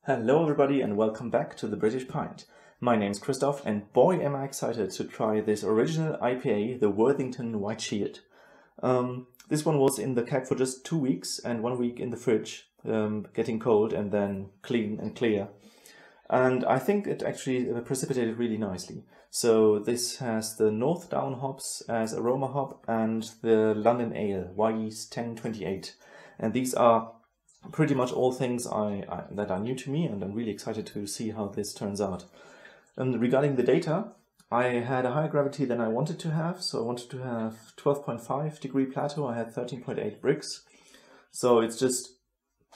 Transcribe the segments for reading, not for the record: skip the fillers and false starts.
Hello everybody and welcome back to the British Pint. My name's Christoph and boy am I excited to try this original IPA, the Worthington White Shield. This one was in the keg for just 2 weeks and 1 week in the fridge, getting cold and then clean and clear. And I think it actually precipitated really nicely. So this has the North Down hops as aroma hop and the London Ale, Wyeast 1028. And these are pretty much all things that are new to me, and I'm really excited to see how this turns out. Regarding the data, I had a higher gravity than I wanted to have, so I wanted to have 12.5 degree plateau. I had 13.8 Brix, so it's just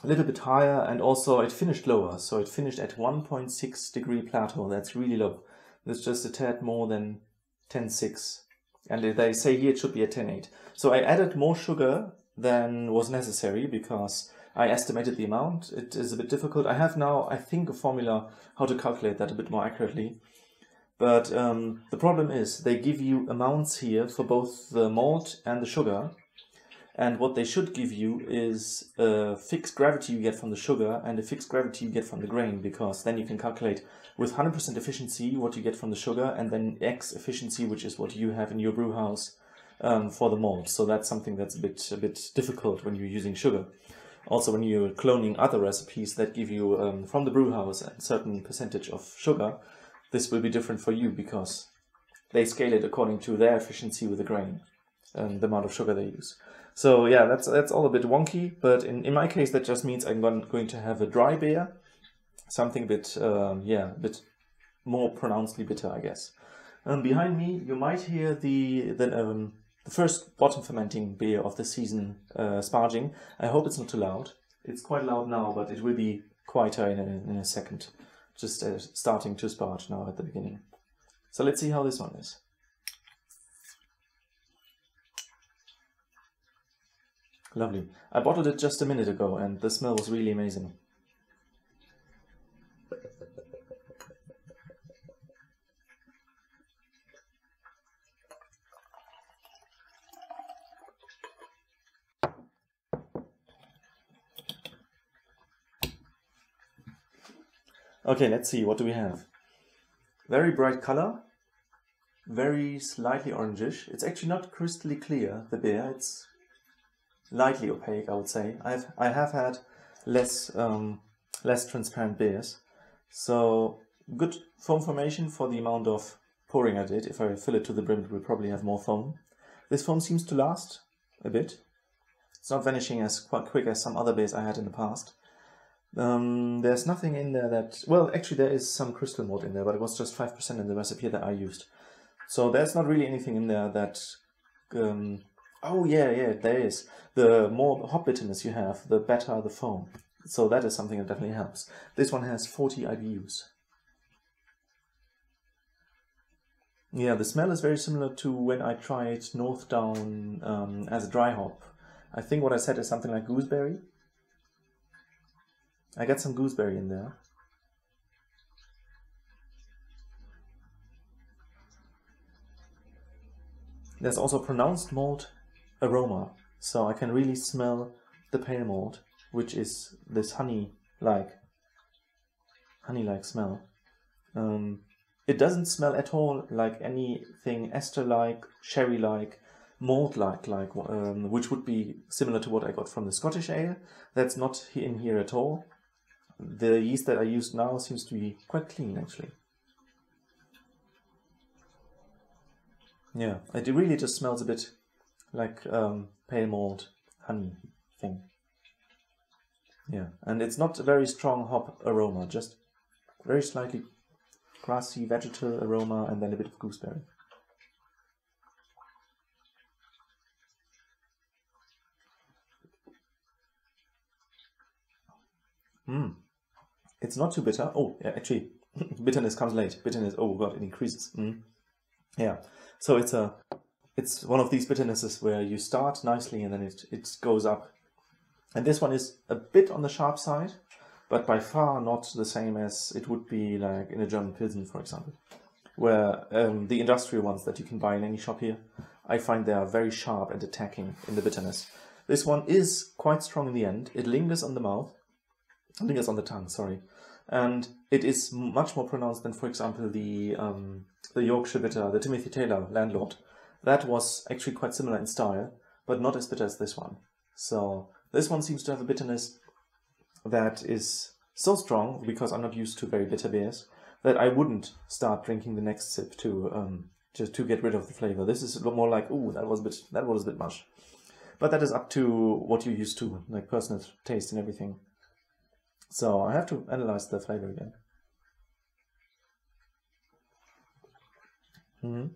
a little bit higher, and also it finished lower, so it finished at 1.6 degree plateau. That's really low. That's just a tad more than 10.6, and they say here it should be at 10.8. So I added more sugar than was necessary because I estimated the amount. It is a bit difficult. I have now, I think, a formula how to calculate that a bit more accurately. But the problem is they give you amounts here for both the malt and the sugar. And what they should give you is a fixed gravity you get from the sugar and a fixed gravity you get from the grain, because then you can calculate with 100% efficiency what you get from the sugar and then X efficiency, which is what you have in your brew house for the malt. So that's something that's a bit difficult when you're using sugar. Also, when you're cloning other recipes that give you from the brew house a certain percentage of sugar, this will be different for you because they scale it according to their efficiency with the grain and the amount of sugar they use. So yeah, that's all a bit wonky, but in my case that just means I'm going to have a dry beer, something a bit a bit more pronouncedly bitter, I guess. Behind me you might hear the first bottom fermenting beer of the season sparging. I hope it's not too loud. It's quite loud now, but it will be quieter in a second. Just starting to sparge now at the beginning. So let's see how this one is. Lovely. I bottled it just a minute ago and the smell was really amazing. Okay, let's see, what do we have? Very bright color, very slightly orangish. It's actually not crystally clear, the beer. It's lightly opaque, I would say. I have had less transparent beers. So good foam formation for the amount of pouring I did. If I fill it to the brim, it will probably have more foam. This foam seems to last a bit. It's not vanishing as quite quick as some other beers I had in the past. There's nothing in there that... Well, actually there is some crystal malt in there, but it was just 5% in the recipe that I used. So there's not really anything in there that... Oh yeah, there is. The more hop bitterness you have, the better the foam. So that is something that definitely helps. This one has 40 IBUs. Yeah, the smell is very similar to when I tried North Down as a dry hop. I think what I said is something like gooseberry. I get some gooseberry in there. There's also pronounced malt aroma, so I can really smell the pale malt, which is this honey-like smell. It doesn't smell at all like anything ester-like, sherry-like, malt-like, which would be similar to what I got from the Scottish ale. That's not in here at all. The yeast that I used now seems to be quite clean, actually. Yeah, it really just smells a bit like pale malt honey thing. Yeah, and it's not a very strong hop aroma, just very slightly grassy vegetal aroma and then a bit of gooseberry. It's not too bitter. Oh, yeah, actually, bitterness comes late. Bitterness, oh god, it increases. Yeah, so it's one of these bitternesses where you start nicely and then it goes up. And this one is a bit on the sharp side, but by far not the same as it would be like in a German Pilsen, for example, where the industrial ones that you can buy in any shop here, I find they are very sharp and attacking in the bitterness. This one is quite strong in the end. It lingers on the mouth. lingers on the tongue, sorry. And it is much more pronounced than, for example, the Yorkshire bitter, the Timothy Taylor Landlord. That was actually quite similar in style, but not as bitter as this one. So this one seems to have a bitterness that is so strong, because I'm not used to very bitter beers, that I wouldn't start drinking the next sip to just to get rid of the flavor. This is more like, ooh, that was a bit much. But that is up to what you're used to, like personal taste and everything. So I have to analyze the flavor again.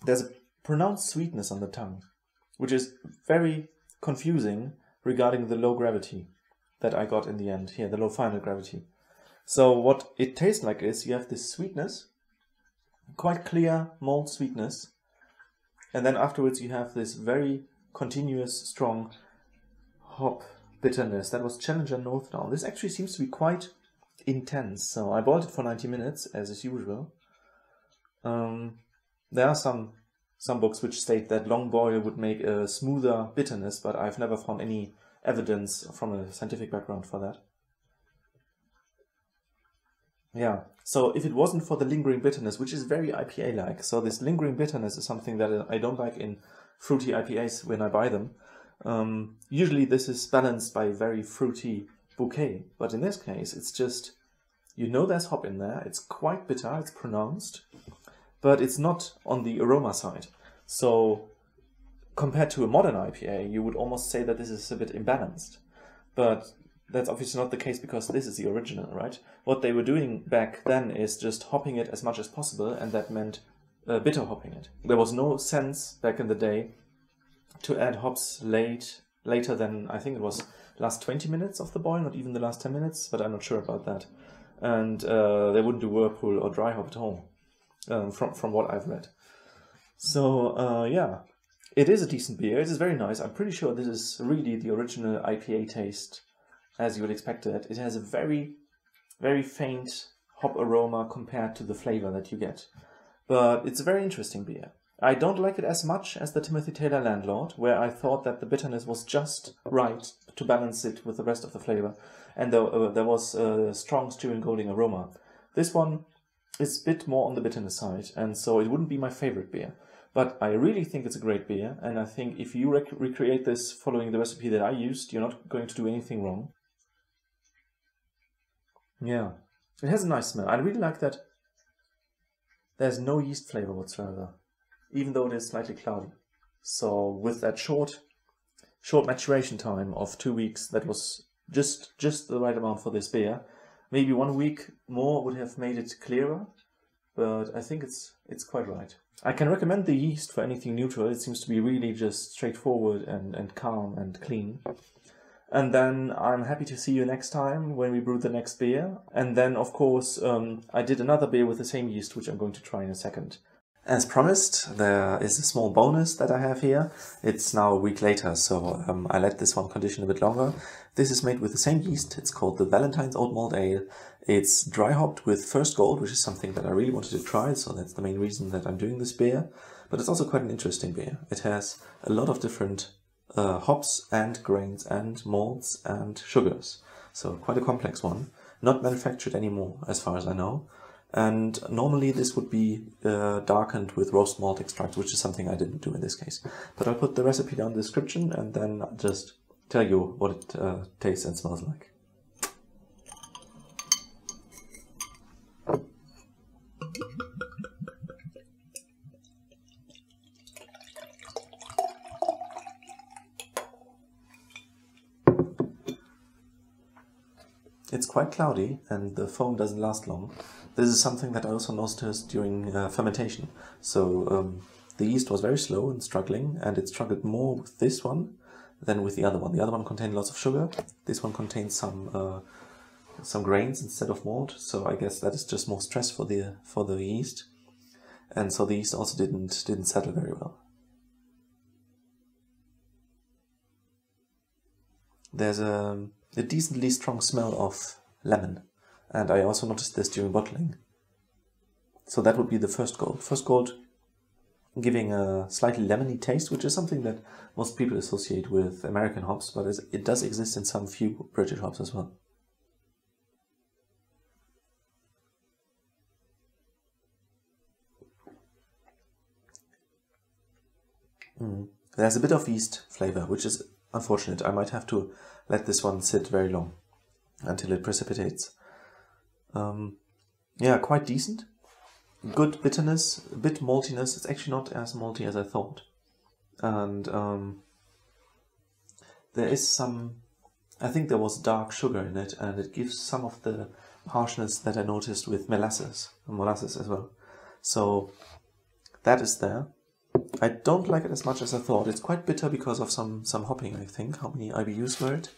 There's a pronounced sweetness on the tongue, which is very confusing regarding the low gravity that I got in the end here, the low final gravity. So what it tastes like is you have this sweetness, quite clear malt sweetness, and then afterwards you have this very continuous, strong hop bitterness. That was Challenger Northdown. This actually seems to be quite intense. So I boiled it for 90 minutes, as is usual. There are some books which state that long boil would make a smoother bitterness, but I've never found any evidence from a scientific background for that. Yeah, so if it wasn't for the lingering bitterness, which is very IPA-like, so this lingering bitterness is something that I don't like in fruity IPAs when I buy them. Usually this is balanced by a very fruity bouquet, but in this case it's just, you know there's hop in there, it's quite bitter, it's pronounced, but it's not on the aroma side. So compared to a modern IPA, you would almost say that this is a bit imbalanced. But that's obviously not the case, because this is the original, right? What they were doing back then is just hopping it as much as possible, and that meant bitter hopping it. There was no sense back in the day to add hops later than, I think it was last 20 minutes of the boil, not even the last 10 minutes, but I'm not sure about that. And they wouldn't do whirlpool or dry hop at home, from what I've read. So yeah, it is a decent beer. It is very nice. I'm pretty sure this is really the original IPA taste, as you would expect it. It has a very, very faint hop aroma compared to the flavor that you get. But it's a very interesting beer. I don't like it as much as the Timothy Taylor Landlord, where I thought that the bitterness was just right to balance it with the rest of the flavor, and there was a strong Styrian Golding aroma. This one is a bit more on the bitterness side, and so it wouldn't be my favorite beer. But I really think it's a great beer, and I think if you recreate this following the recipe that I used, you're not going to do anything wrong. Yeah, it has a nice smell. I really like that there's no yeast flavor whatsoever, even though it is slightly cloudy. So with that short maturation time of 2 weeks, that was just the right amount for this beer. Maybe 1 week more would have made it clearer, but I think it's quite right. I can recommend the yeast for anything neutral. It seems to be really just straightforward and calm and clean. And then I'm happy to see you next time when we brew the next beer. And then, of course, I did another beer with the same yeast, which I'm going to try in a second. As promised, there is a small bonus that I have here. It's now a week later, so I let this one condition a bit longer. This is made with the same yeast. It's called the Valentine's Old Malt Ale. It's dry hopped with First Gold, which is something that I really wanted to try, so that's the main reason that I'm doing this beer. But it's also quite an interesting beer. It has a lot of different hops and grains and malts and sugars. So quite a complex one. Not manufactured anymore, as far as I know. And normally this would be darkened with roast malt extract, which is something I didn't do in this case. But I'll put the recipe down in the description and then I'll just tell you what it tastes and smells like. It's quite cloudy and the foam doesn't last long. This is something that I also noticed during fermentation. So the yeast was very slow and struggling, and it struggled more with this one than with the other one. The other one contained lots of sugar. This one contains some grains instead of malt. So I guess that is just more stress for the yeast, and so the yeast also didn't settle very well. There's a decently strong smell of lemon, and I also noticed this during bottling. So that would be the First Gold. First Gold giving a slightly lemony taste, which is something that most people associate with American hops, but it does exist in some few British hops as well. There's a bit of yeast flavor, which is unfortunate. I might have to let this one sit very long until it precipitates. Yeah, quite decent. Good bitterness, a bit maltiness. It's actually not as malty as I thought. And there is some, I think there was dark sugar in it, and it gives some of the harshness that I noticed with molasses as well. So that is there. I don't like it as much as I thought. It's quite bitter because of some hopping, I think. How many IBUs were it?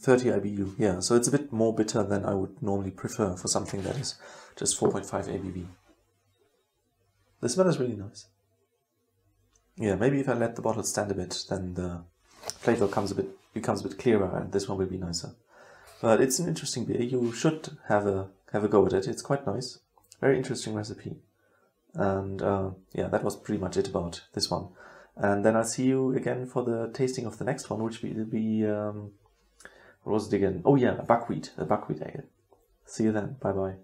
$30 IBU, yeah. So it's a bit more bitter than I would normally prefer for something that is just 4.5 ABV. The smell is really nice. Yeah, maybe if I let the bottle stand a bit, then the flavor becomes a bit clearer, and this one will be nicer. But it's an interesting beer. You should have a go at it. It's quite nice. Very interesting recipe. And yeah, that was pretty much it about this one. And then I'll see you again for the tasting of the next one, which will be what was it again? Oh yeah, a buckwheat ale. See you then. Bye bye.